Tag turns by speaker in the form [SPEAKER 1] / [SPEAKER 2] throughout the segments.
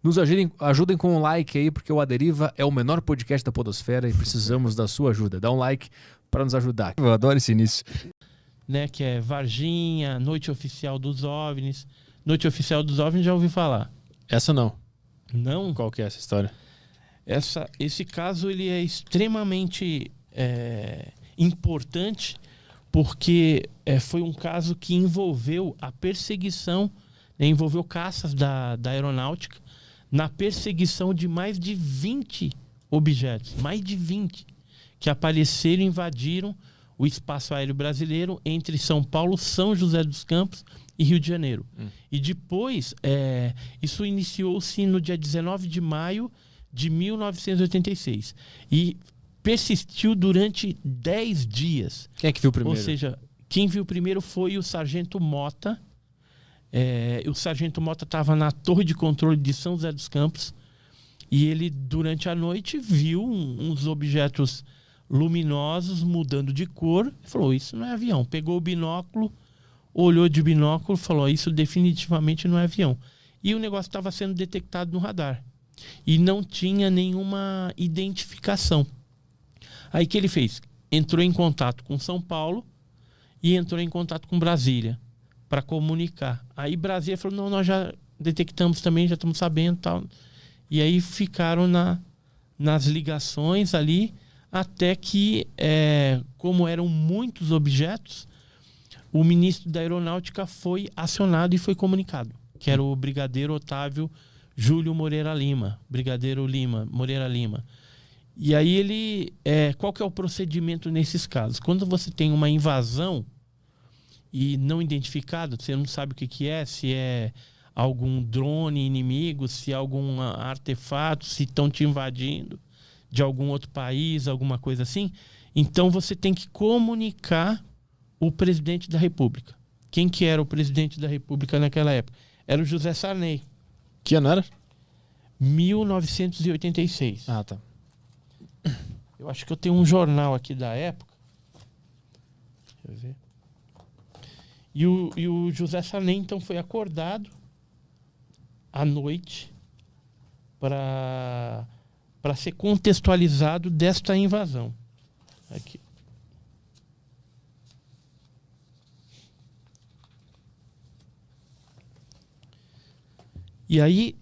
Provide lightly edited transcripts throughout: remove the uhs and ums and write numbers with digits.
[SPEAKER 1] Nos ajudem com um like aí, porque o A Deriva é o menor podcast da podosfera e precisamos da sua ajuda. Dá um like para nos ajudar. Eu adoro esse início.
[SPEAKER 2] Né, que é Varginha, Noite Oficial dos OVNIs. Noite Oficial dos OVNIs já ouvi falar.
[SPEAKER 1] Essa não.
[SPEAKER 2] Não?
[SPEAKER 1] Qual que é essa história?
[SPEAKER 2] Esse caso ele é extremamente importante porque foi um caso que envolveu a perseguição, né, envolveu caças da aeronáutica na perseguição de mais de 20 objetos, mais de 20, que apareceram e invadiram o espaço aéreo brasileiro entre São Paulo, São José dos Campos e Rio de Janeiro. E depois, isso iniciou-se no dia 19 de maio de 1986. E persistiu durante 10 dias.
[SPEAKER 1] Quem é que viu primeiro?
[SPEAKER 2] Ou seja, quem viu primeiro foi o Sargento Mota. O Sargento Mota estava na torre de controle de São José dos Campos e ele, durante a noite, viu uns objetos luminosos mudando de cor e falou, isso não é avião. Pegou o binóculo, olhou de binóculo e falou, isso definitivamente não é avião. E o negócio estava sendo detectado no radar e não tinha nenhuma identificação. Aí que ele fez? Entrou em contato com São Paulo e entrou em contato com Brasília para comunicar. Aí Brasília falou, não, nós já detectamos também, já estamos sabendo, tal. E aí ficaram nas ligações ali, até que, como eram muitos objetos, o ministro da Aeronáutica foi acionado e foi comunicado, que era o brigadeiro Otávio Júlio Moreira Lima, brigadeiro Moreira Lima. E aí ele, qual que é o procedimento nesses casos? Quando você tem uma invasão e não identificado, você não sabe o que é, se é algum drone inimigo, se é algum artefato, se estão te invadindo de algum outro país, alguma coisa assim, então você tem que comunicar o presidente da República. Quem que era o presidente da República naquela época? Era o José Sarney.
[SPEAKER 1] Que ano era?
[SPEAKER 2] 1986.
[SPEAKER 1] Ah, tá.
[SPEAKER 2] Eu acho que eu tenho um jornal aqui da época. Deixa eu ver. E o José Sarney, então, foi acordado à noite para ser contextualizado desta invasão. Aqui. E aí,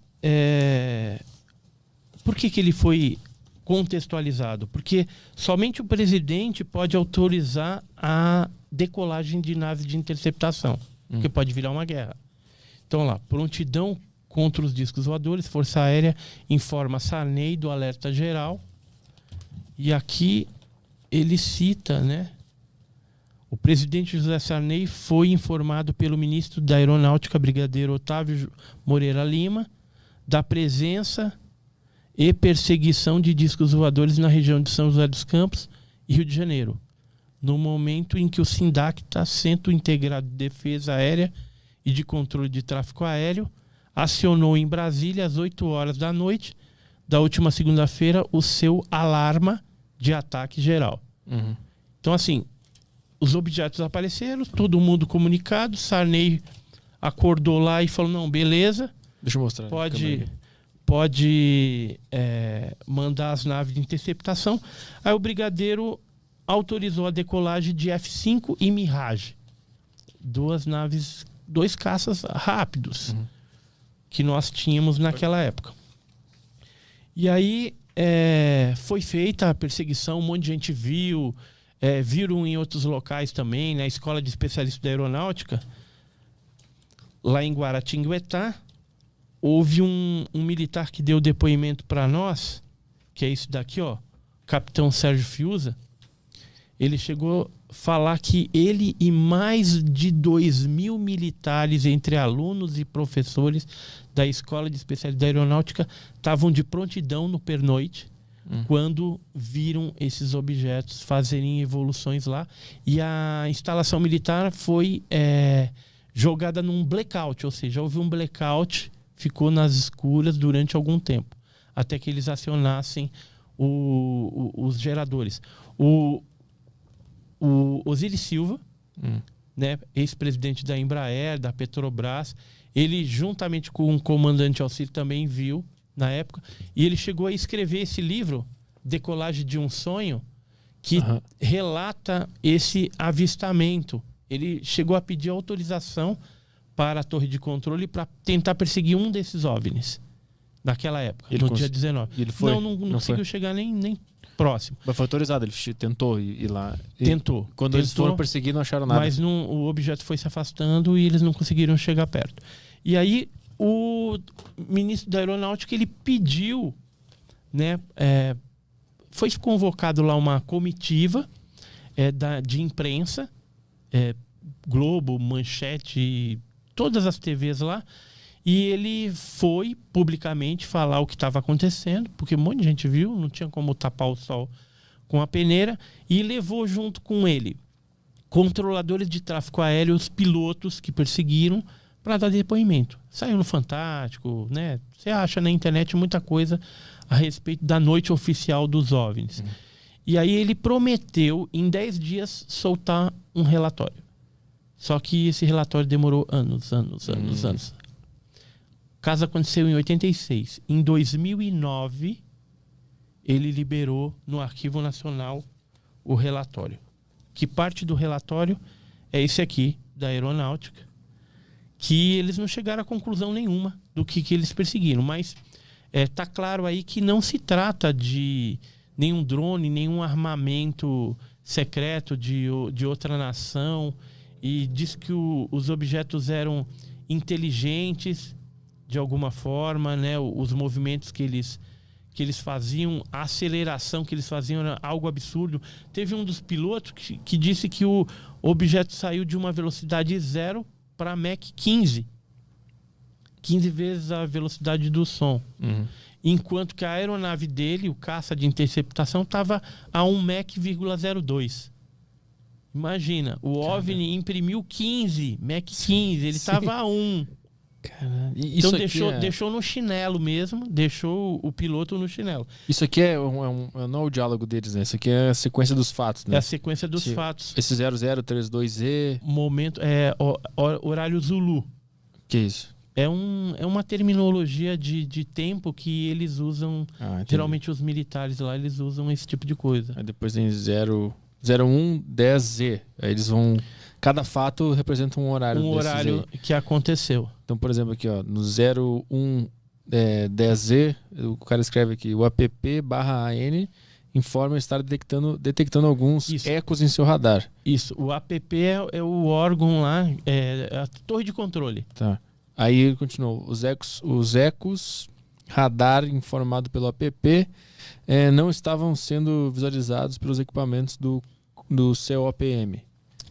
[SPEAKER 2] por que ele foi contextualizado? Porque somente o presidente pode autorizar a decolagem de naves de interceptação, porque pode virar uma guerra. Então lá, prontidão contra os discos voadores, Força Aérea informa Sarney do alerta geral. E aqui ele cita, né? O presidente José Sarney foi informado pelo ministro da Aeronáutica, brigadeiro Otávio Moreira Lima, da presença e perseguição de discos voadores na região de São José dos Campos e Rio de Janeiro, no momento em que o SINDAC, Centro Integrado de Defesa Aérea e de Controle de Tráfego Aéreo, acionou em Brasília às 8 horas da noite da última segunda-feira o seu alarma de ataque geral. Então, assim, os objetos apareceram, todo mundo comunicado, Sarney acordou lá e falou, não, beleza,
[SPEAKER 1] deixa eu mostrar.
[SPEAKER 2] Pode mandar as naves de interceptação. Aí o brigadeiro autorizou a decolagem de F-5 e Mirage. Dois caças rápidos que nós tínhamos naquela época. E aí foi feita a perseguição, um monte de gente viu, viram em outros locais também, na Escola de Especialistas da Aeronáutica, lá em Guaratinguetá. Houve um militar que deu depoimento para nós, que é isso daqui, ó, Capitão Sérgio Fiuza. Ele chegou a falar que ele e mais de 2.000 militares, entre alunos e professores da Escola de Especialistas da Aeronáutica, estavam de prontidão no pernoite quando viram esses objetos fazerem evoluções lá. E a instalação militar foi jogada num blackout, ou seja, houve um blackout, ficou nas escuras durante algum tempo, até que eles acionassem os geradores. O Osiris Silva, né, ex-presidente da Embraer, da Petrobras, Ele, juntamente com um comandante auxílio, também viu na época. E ele chegou a escrever esse livro, Decolagem de um Sonho, que relata esse avistamento. Ele chegou a pedir autorização para a torre de controle para tentar perseguir um desses OVNIs naquela época, no dia 19.
[SPEAKER 1] Ele foi?
[SPEAKER 2] Não conseguiu chegar nem próximo.
[SPEAKER 1] Mas foi autorizado, ele tentou ir lá.
[SPEAKER 2] Tentou.
[SPEAKER 1] Quando eles foram perseguir, não acharam nada.
[SPEAKER 2] Mas o objeto foi se afastando e eles não conseguiram chegar perto. E aí o ministro da Aeronáutica, ele pediu, né, foi convocado lá uma comitiva de imprensa, Globo, Manchete, todas as TVs lá, e ele foi publicamente falar o que estava acontecendo, porque um monte de gente viu, não tinha como tapar o sol com a peneira, e levou junto com ele controladores de tráfego aéreo, os pilotos que perseguiram, para dar depoimento. Saiu no Fantástico, né? Você acha na internet muita coisa a respeito da noite oficial dos OVNIs. E aí ele prometeu, em 10 dias, soltar um relatório. Só que esse relatório demorou anos. O caso aconteceu em 86. Em 2009, ele liberou no Arquivo Nacional o relatório. Que parte do relatório é esse aqui, da Aeronáutica, que eles não chegaram a conclusão nenhuma do que eles perseguiram. Mas tá claro aí que não se trata de nenhum drone, nenhum armamento secreto de outra nação, e diz que os objetos eram inteligentes de alguma forma, né? Os movimentos que eles faziam, a aceleração que eles faziam era algo absurdo. Teve um dos pilotos que disse que o objeto saiu de uma velocidade 0 para Mach 15. 15 vezes a velocidade do som. Enquanto que a aeronave dele, o caça de interceptação, estava a 1 Mach,02. Imagina, o OVNI imprimiu 15, Mach 15, ele estava a 1.
[SPEAKER 1] Caramba.
[SPEAKER 2] Então deixou no chinelo mesmo, deixou o piloto no chinelo.
[SPEAKER 1] Isso aqui não é o diálogo deles, né? Isso aqui é a sequência dos fatos, né?
[SPEAKER 2] É a sequência dos fatos.
[SPEAKER 1] Esse 0032Z...
[SPEAKER 2] Momento, horário Zulu.
[SPEAKER 1] Que é isso?
[SPEAKER 2] É uma terminologia de tempo que eles usam, geralmente os militares lá, eles usam esse tipo de coisa.
[SPEAKER 1] Aí depois tem 0110Z. Aí eles vão... Cada fato representa um horário.
[SPEAKER 2] Um horário que aconteceu.
[SPEAKER 1] Então, por exemplo, aqui, ó, no 0110Z, o cara escreve aqui, o app/AN informa estar detectando alguns ecos em seu radar.
[SPEAKER 2] Isso, o app é o órgão lá, a torre de controle.
[SPEAKER 1] Tá. Aí ele continuou, os ecos radar informado pelo app não estavam sendo visualizados pelos equipamentos do COPM.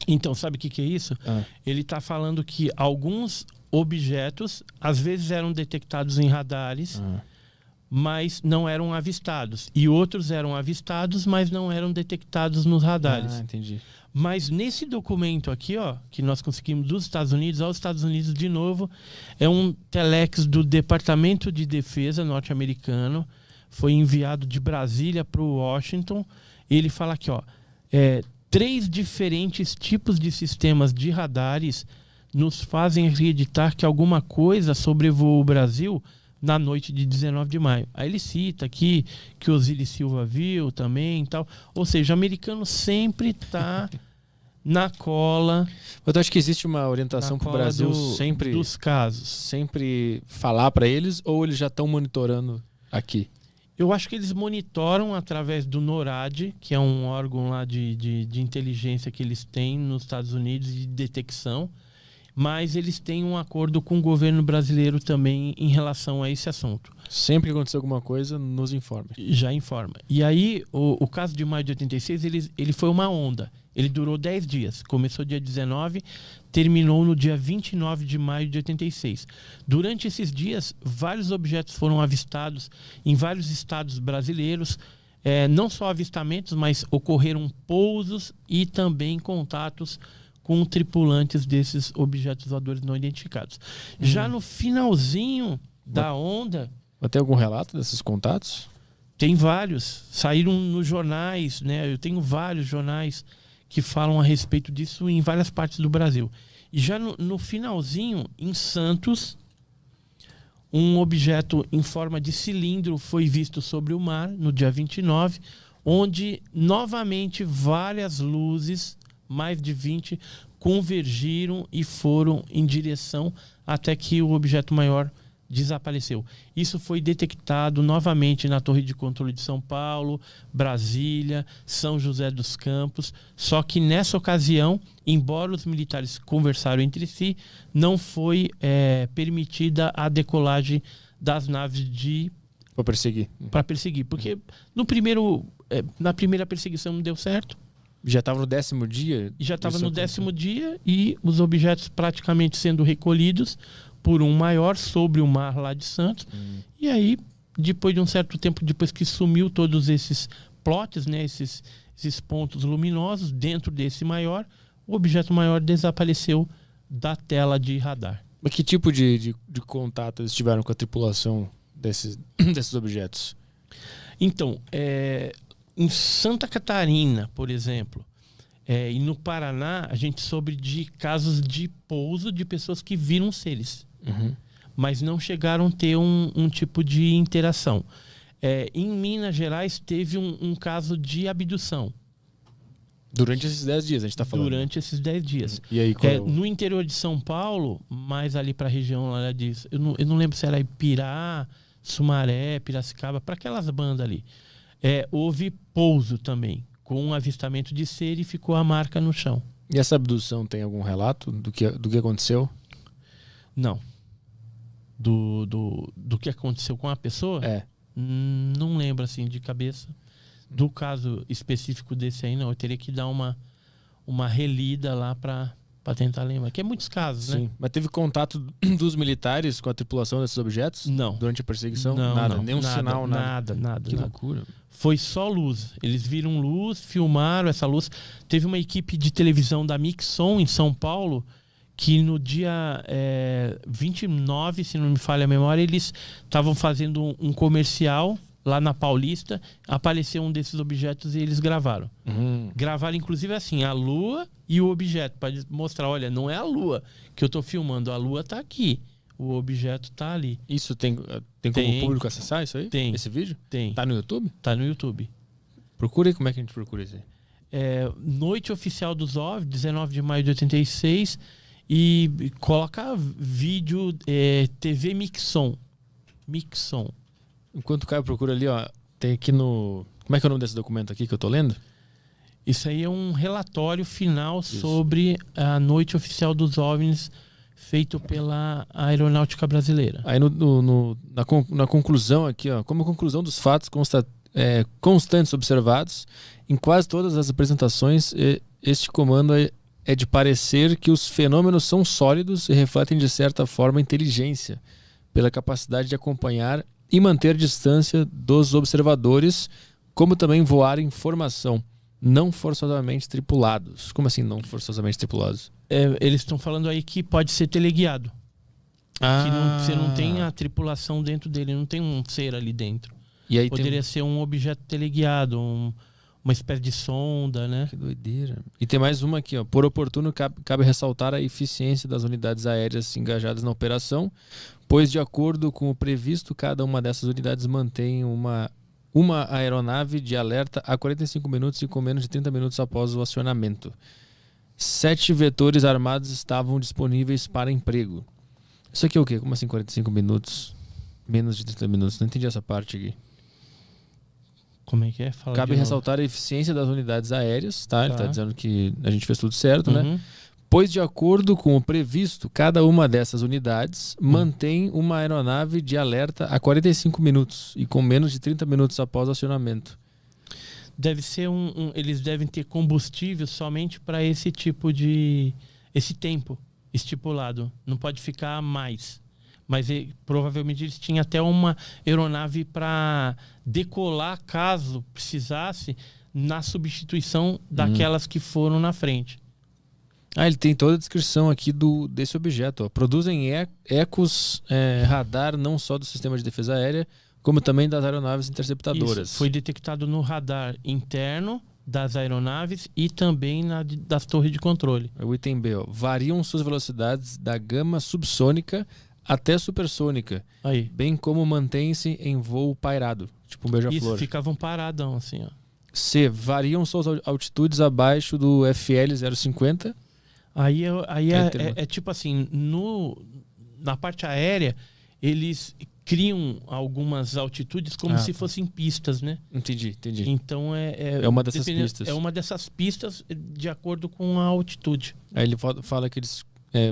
[SPEAKER 2] Então, sabe o que é isso? Ele está falando que alguns objetos, às vezes eram detectados em radares, mas não eram avistados. E outros eram avistados, mas não eram detectados nos radares.
[SPEAKER 1] Entendi.
[SPEAKER 2] Mas nesse documento aqui, ó, que nós conseguimos dos Estados Unidos, aos Estados Unidos de novo, é um telex do Departamento de Defesa norte-americano, foi enviado de Brasília para o Washington. Ele fala aqui, ó, 3 diferentes tipos de sistemas de radares nos fazem acreditar que alguma coisa sobrevoou o Brasil na noite de 19 de maio. Aí ele cita aqui que Osiris Silva viu também e tal. Ou seja, o americano sempre está na cola.
[SPEAKER 1] Eu acho que existe uma orientação para o Brasil sempre...
[SPEAKER 2] Dos casos.
[SPEAKER 1] Sempre falar para eles, ou eles já estão monitorando aqui?
[SPEAKER 2] Eu acho que eles monitoram através do NORAD, que é um órgão lá de inteligência que eles têm nos Estados Unidos de detecção, mas eles têm um acordo com o governo brasileiro também em relação a esse assunto.
[SPEAKER 1] Sempre que acontecer alguma coisa, nos informe.
[SPEAKER 2] Já informa. E aí, o caso de maio de 86, ele foi uma onda. Ele durou 10 dias. Começou dia 19, terminou no dia 29 de maio de 86. Durante esses dias, vários objetos foram avistados em vários estados brasileiros. Não só avistamentos, mas ocorreram pousos e também contatos com tripulantes desses objetos voadores não identificados. Já no finalzinho da onda...
[SPEAKER 1] Vai ter algum relato desses contatos?
[SPEAKER 2] Tem vários. Saíram nos jornais, né? Eu tenho vários jornais que falam a respeito disso em várias partes do Brasil. E já no finalzinho, em Santos, um objeto em forma de cilindro foi visto sobre o mar no dia 29, onde novamente várias luzes, mais de 20, convergiram e foram em direção até que o objeto maior desapareceu. Isso foi detectado novamente na Torre de Controle de São Paulo, Brasília, São José dos Campos, só que nessa ocasião, embora os militares conversaram entre si, não foi permitida a decolagem das naves para perseguir, porque na primeira perseguição não deu certo.
[SPEAKER 1] Já estava no 10º dia?
[SPEAKER 2] Já estava no 10º dia e os objetos praticamente sendo recolhidos por um maior sobre o mar lá de Santos. E aí, depois de um certo tempo, depois que sumiu todos esses plots, né, esses pontos luminosos dentro desse maior, o objeto maior desapareceu da tela de radar.
[SPEAKER 1] Mas que tipo de contato eles tiveram com a tripulação desses objetos?
[SPEAKER 2] Então, em Santa Catarina, por exemplo, e no Paraná, a gente soube de casos de pouso de pessoas que viram seres. Mas não chegaram a ter um tipo de interação. Em Minas Gerais teve um caso de abdução.
[SPEAKER 1] Durante esses 10 dias, a gente está falando.
[SPEAKER 2] Durante esses 10 dias.
[SPEAKER 1] E aí,
[SPEAKER 2] no interior de São Paulo, mais ali para a região lá eu não lembro se era Ipirá, Sumaré, Piracicaba, para aquelas bandas ali. Houve pouso também, com um avistamento de ser e ficou a marca no chão.
[SPEAKER 1] E essa abdução tem algum relato do que aconteceu?
[SPEAKER 2] Não. Do que aconteceu com a pessoa? Não lembro assim de cabeça. Do caso específico desse aí, não. Eu teria que dar uma relida lá para tentar lembrar. Que é muitos casos,
[SPEAKER 1] sim, né? Mas teve contato dos militares com a tripulação desses objetos?
[SPEAKER 2] Não.
[SPEAKER 1] Durante a perseguição?
[SPEAKER 2] Não,
[SPEAKER 1] nada.
[SPEAKER 2] Não.
[SPEAKER 1] Nenhum sinal,
[SPEAKER 2] nada.
[SPEAKER 1] Que loucura.
[SPEAKER 2] Foi só luz. Eles viram luz, filmaram essa luz. Teve uma equipe de televisão da Mixon em São Paulo que no dia 29, se não me falha a memória, eles estavam fazendo um comercial lá na Paulista, apareceu um desses objetos e eles gravaram. Gravaram, inclusive, assim, a Lua e o objeto, para mostrar, olha, não é a Lua que eu estou filmando, a Lua está aqui, o objeto está ali.
[SPEAKER 1] Isso tem como o público acessar isso aí?
[SPEAKER 2] Tem.
[SPEAKER 1] Esse vídeo?
[SPEAKER 2] Tem.
[SPEAKER 1] Tá no YouTube?
[SPEAKER 2] Tá no YouTube.
[SPEAKER 1] Procura aí, como é que a gente procura isso aí?
[SPEAKER 2] Noite Oficial dos OVNIs, 19 de maio de 86, e coloca vídeo TV Mixon.
[SPEAKER 1] Enquanto o Caio procura ali, ó, tem aqui no... Como é que é o nome desse documento aqui que eu tô lendo?
[SPEAKER 2] Isso aí é um relatório final sobre a Noite Oficial dos OVNIs feito pela Aeronáutica Brasileira.
[SPEAKER 1] Aí na conclusão aqui, ó, como conclusão dos fatos constantes observados, em quase todas as apresentações, este comando é de parecer que os fenômenos são sólidos e refletem de certa forma inteligência, pela capacidade de acompanhar e manter distância dos observadores, como também voar em formação, não forçosamente tripulados. Como assim não forçosamente tripulados?
[SPEAKER 2] Eles estão falando aí que pode ser teleguiado. Que você não tem a tripulação dentro dele, não tem um ser ali dentro.
[SPEAKER 1] E aí
[SPEAKER 2] poderia ser um objeto teleguiado, uma espécie de sonda, né?
[SPEAKER 1] Que doideira. E tem mais uma aqui, ó. Por oportuno, cabe ressaltar a eficiência das unidades aéreas engajadas na operação, pois, de acordo com o previsto, cada uma dessas unidades mantém uma aeronave de alerta a 45 minutos e com menos de 30 minutos após o acionamento. 7 vetores armados estavam disponíveis para emprego. Isso aqui é o quê? Como assim 45 minutos? Menos de 30 minutos? Não entendi essa parte aqui.
[SPEAKER 2] Como é que é?
[SPEAKER 1] Cabe ressaltar a eficiência das unidades aéreas, tá? Ele está dizendo que a gente fez tudo certo, né? Pois, de acordo com o previsto, cada uma dessas unidades mantém uma aeronave de alerta a 45 minutos e com menos de 30 minutos após o acionamento.
[SPEAKER 2] Deve ser eles devem ter combustível somente para esse tipo de... esse tempo estipulado. Não pode ficar mais. Mas provavelmente eles tinham até uma aeronave para decolar, caso precisasse, na substituição daquelas que foram na frente.
[SPEAKER 1] Ele tem toda a descrição aqui desse objeto. Ó. Produzem ecos radar não só do sistema de defesa aérea, como também das aeronaves interceptadoras.
[SPEAKER 2] Isso, foi detectado no radar interno das aeronaves e também das torres de controle.
[SPEAKER 1] O item B, ó, variam suas velocidades da gama subsônica até supersônica,
[SPEAKER 2] Aí.
[SPEAKER 1] bem como mantêm-se em voo pairado, tipo um beija-flor.
[SPEAKER 2] Isso, ficavam paradão assim, ó.
[SPEAKER 1] C, variam suas altitudes abaixo do FL 050.
[SPEAKER 2] Aí
[SPEAKER 1] termo.
[SPEAKER 2] é tipo assim, na parte aérea, eles criam algumas altitudes como se fossem pistas, né?
[SPEAKER 1] Entendi.
[SPEAKER 2] Então
[SPEAKER 1] É uma dessas pistas.
[SPEAKER 2] É uma dessas pistas de acordo com a altitude.
[SPEAKER 1] Aí ele fala que eles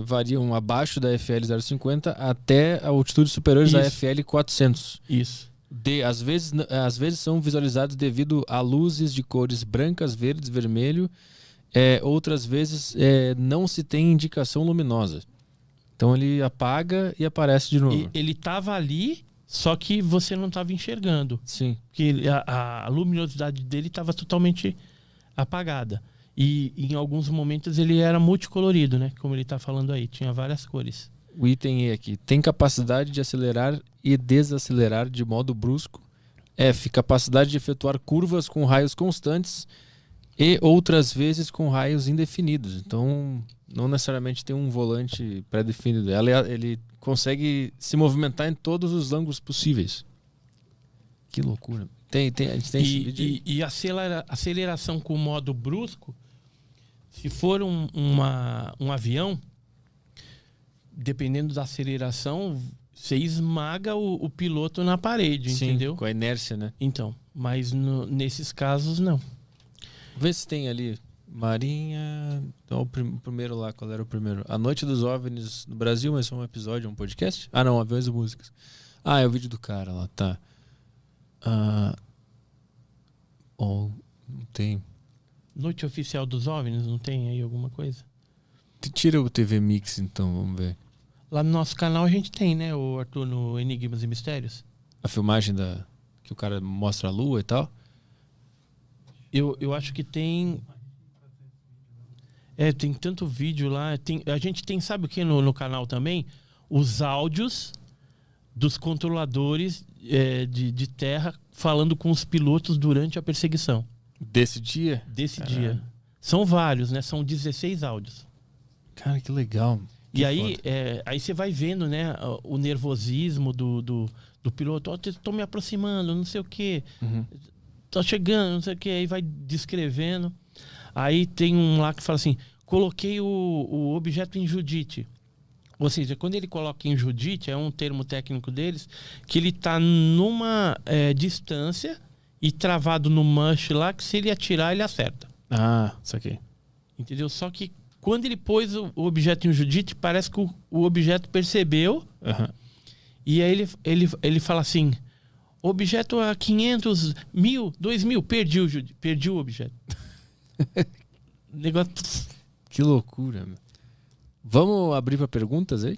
[SPEAKER 1] variam abaixo da FL 050 até altitudes superiores à FL 400.
[SPEAKER 2] Isso.
[SPEAKER 1] D, às vezes são visualizados devido a luzes de cores brancas, verdes, vermelho. Outras vezes não se tem indicação luminosa. Então ele apaga e aparece de novo.
[SPEAKER 2] Ele estava ali, só que você não estava enxergando.
[SPEAKER 1] Sim.
[SPEAKER 2] Porque a luminosidade dele estava totalmente apagada. E em alguns momentos ele era multicolorido, né? Como ele está falando aí, tinha várias cores.
[SPEAKER 1] O item E aqui. Tem capacidade de acelerar e desacelerar de modo brusco. F, capacidade de efetuar curvas com raios constantes e outras vezes com raios indefinidos. Então, não necessariamente tem um volante pré-definido. Ele consegue se movimentar em todos os ângulos possíveis. Que loucura. A gente tem esse vídeo.
[SPEAKER 2] E aceleração com modo brusco, se for um avião, dependendo da aceleração, você esmaga o piloto na parede,
[SPEAKER 1] Sim,
[SPEAKER 2] entendeu?
[SPEAKER 1] Com a inércia, né?
[SPEAKER 2] Então, mas nesses casos, não.
[SPEAKER 1] Vê se tem ali. Marinha. Então, o primeiro lá, qual era o primeiro? A Noite dos OVNIs no Brasil, mas foi um episódio, um podcast? Ah, não, Aviões e Músicas. Ah, é o vídeo do cara lá, tá. Não tem.
[SPEAKER 2] Noite oficial dos OVNIs, não tem aí alguma coisa?
[SPEAKER 1] Tira o TV Mix, então, vamos ver.
[SPEAKER 2] Lá no nosso canal a gente tem, né, o Arthur, no Enigmas e Mistérios.
[SPEAKER 1] A filmagem que o cara mostra a lua e tal.
[SPEAKER 2] Eu acho que tem... tem tanto vídeo lá. A gente tem, sabe o que no canal também? Os áudios dos controladores de terra falando com os pilotos durante a perseguição.
[SPEAKER 1] Desse dia?
[SPEAKER 2] Desse dia. São vários, né? São 16 áudios.
[SPEAKER 1] Cara, que legal.
[SPEAKER 2] E aí você vai vendo, né, o nervosismo do piloto. Tô me aproximando, não sei o quê.
[SPEAKER 1] Uhum.
[SPEAKER 2] Tô chegando, não sei o quê. Aí vai descrevendo. Aí tem um lá que fala assim: coloquei o objeto em Judite. Ou seja, quando ele coloca em Judite, é um termo técnico deles, que ele tá numa distância e travado no manche lá, que se ele atirar, ele acerta.
[SPEAKER 1] Ah, isso aqui.
[SPEAKER 2] Entendeu? Só que quando ele pôs o objeto em Judite, parece que o objeto percebeu.
[SPEAKER 1] Uhum.
[SPEAKER 2] E aí ele fala assim: objeto a 500, 1000, 2000, perdi o objeto. Negócio...
[SPEAKER 1] Que loucura, meu. Vamos abrir para perguntas aí?